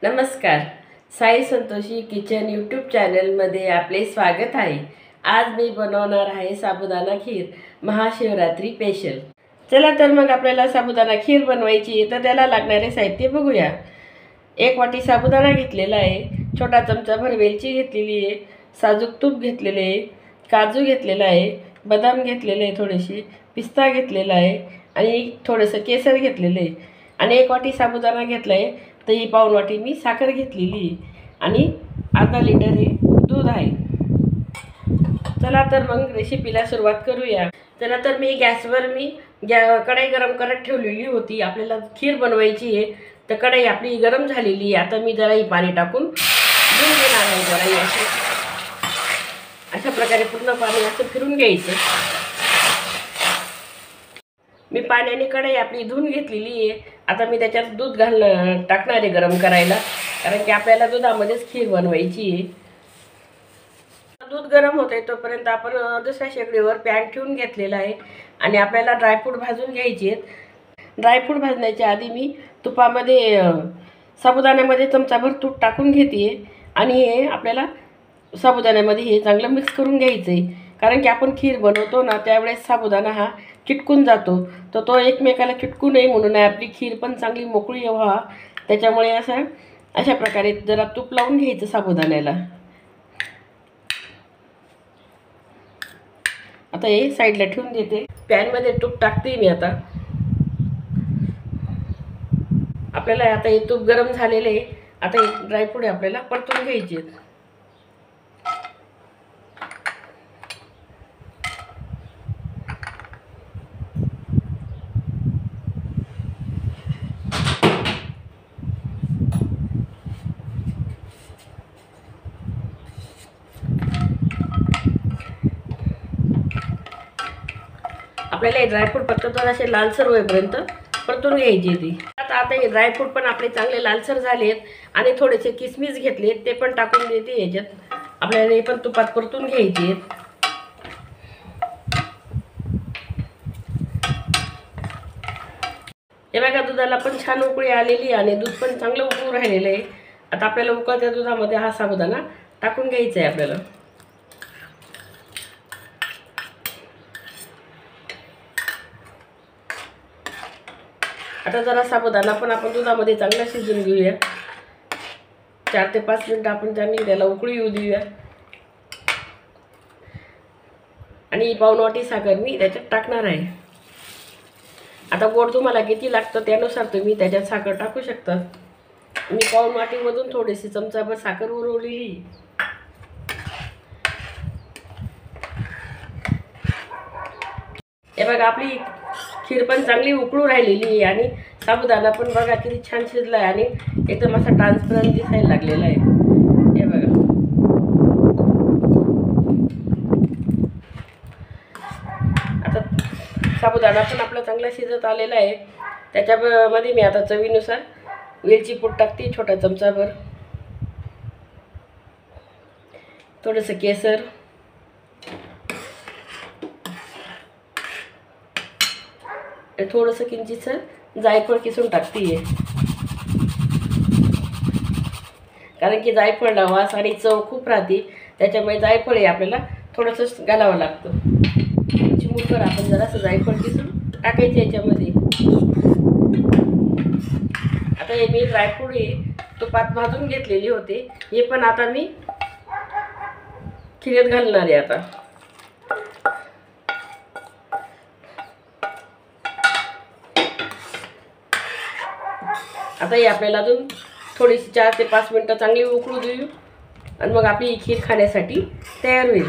नमस्कार, साई संतोषी kitchen YouTube चॅनलमध्ये आपले स्वागत आहे। आज मी बनवणार आहे साबुदाणा खीर महाशिवरात्री स्पेशल। चला तर मग आपल्याला साबुदाणा खीर बनवायची आहे, तर त्याला लागणारे साहित्य बघूया। 1 वाटी साबुदाणा घेतलेला आहे, छोटा चमचाभर वेलची घेतलेली आहे, साजूक तूप घेतलेले आहे, काजू घेतलेला आहे, बदाम घेतलेले आहे, थोडेसे पिस्ता घेतलेला आहे आणि थोडंसं केसर घेतलेले आहे आणि 1 वाटी साबुदाणा घेतला आहे। तर ही पाऊण वाटी मी साखर घेतलेली आणि अर्धा लिटर हे दूध आहे। चला तर मग रेसिपीला सुरुवात करूया। चला तर मी गॅसवर कढई गरम करत ठेवलेली होती। आपल्याला खीर बनवायची आहे, तर कढई आपली गरम झालेली आहे। आता मी जरा ही पाणी टाकून धुवून घेणार आहे। जरा अशा प्रकारे पूर्ण पाणी असं फिरून घ्यायचं। मी पाण्याने कढई आपली धुवून घेतलेली आहे। आता मी त्याच्यात दूध टाकणार आहे गरम करायला, कारण की आपल्याला दुधामध्येच खीर बनवायची आहे। दूध गरम होते तोपर्यंत आपण दुसऱ्या शेगडीवर पॅन ठेवून घेतलेला आहे आणि आपल्याला ड्रायफ्रूट भाजून घ्यायचे आहेत। ड्रायफ्रूट भाजण्याच्या आधी मी तुपामध्ये साबुदाण्यामध्ये चमचाभर तूप टाकून घेते आणि हे आपल्याला साबुदाण्यामध्ये हे चांगलं मिक्स करून घ्यायचं आहे, कारण की आपण खीर बनवतो ना त्यावेळेस साबुदाणा हा चिटकून जातो, तर तो एकमेकाला चिटकू नये म्हणून आपली खीर पण चांगली मोकळी व्हावा, त्याच्यामुळे अशा प्रकारे जरा तूप लावून घ्यायचं साबुदाण्याला। आता हे साईडला ठेवून देते। पॅनमध्ये तूप टाकते मी आता। आपल्याला आता हे तूप गरम झालेले आहे। आता हे ड्रायफ्रूट आपल्याला परतून घ्यायचे आहेत। आपल्याला हे ड्रायफ्रूट फक्त असे लालसर होईपर्यंत परतून घ्यायची ती। आता हे ड्रायफ्रूट पण आपले चांगले लालसर झालेत आणि थोडेसे किसमिस घेतलेत ते पण टाकून देते याच्यात। आपल्याला हे पण तुपात परतून घ्यायचे। हे बघा, दुधाला पण छान उकळी आलेली आणि दूध पण चांगलं उकळून राहिलेलं आहे। आता आपल्याला उकळत्या दुधामध्ये हा साबुदाणा टाकून घ्यायचा आहे आपल्याला। आता जरा साबुदाणा पण आपण दुधामध्ये चांगला शिजवून घेऊया। 4 ते 5 मिनिटं आपण चांगली त्याला उकळी येऊ देऊया आणि पाऊण वाटी साखर मी त्याच्यात टाकणार आहे। आता गोड तुम्हाला किती लागतं त्यानुसार तुम्ही त्याच्यात साखर टाकू शकता। मी पाऊण वाटीमधून थोडीशी चमचाभर साखर उरवलेली। हे बघा, आपली खीर पण चांगली उकळू राहिलेली आहे आणि साबुदाणा पण बघा किती छान शिजला आहे आणि एकदम असा ट्रान्सपरंट दिसायला लागलेला आहे। हे बघा, आता साबुदाणा पण आपला चांगला शिजत आलेला आहे। त्याच्यामध्ये मी आता चवीनुसार वेलची पूड टाकते, छोटा चमचाभर, थोडंसं केसर, थोडंसं किंचितसं जायफळ किसून टाकते, कारण की जायफळला वास आणि चव खूप राहते, त्याच्यामुळे जायफळ हे आपल्याला थोडंसं घालावं लागतं। चिमूटभर आपण जरासं जायफळ किसून टाकायचं याच्यामध्ये। आता हे मी ड्रायफ्रूट हे तुपात भाजून घेतलेले होते, हे पण आता मी खिरीत घालणार आहे। आता हे आपल्याला अजून थोडीशी 4 ते 5 मिनिटं चांगली उकळू देऊ आणि मग आपली ही खीर खाण्यासाठी तयार होईल।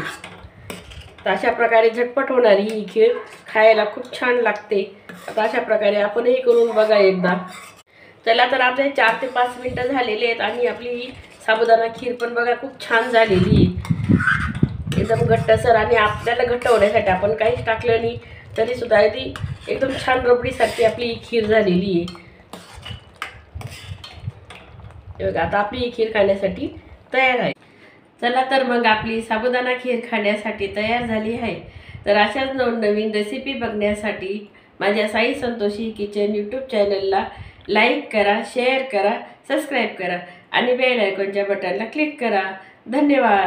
तर अशा प्रकारे झटपट होणारी ही खीर खायला खूप छान लागते। आता अशा प्रकारे आपणही करून बघा एकदा। चला तर आपले 4 ते 5 मिनिटं झालेले आहेत आणि आपली ही साबुदाणा खीर पण बघा खूप छान झालेली आहे, एकदम घट्टसर। आणि आपल्याला घट्ट होण्यासाठी आपण काहीच टाकलं नाही तरीसुद्धा ती एकदम छान रबडीसारखी आपली ही खीर झालेली आहे। बघा, आता आपली ही खीर खाण्यासाठी तयार आहे। चला तर मग आपली साबुदाणा खीर खाण्यासाठी तयार झाली आहे। तर अशाच नवीन रेसिपी बघण्यासाठी माझ्या साई संतोषी किचन यूट्यूब चॅनलला लाईक करा, शेअर करा, सबस्क्राईब करा आणि बेल आयकॉनच्या बटनला क्लिक करा. धन्यवाद.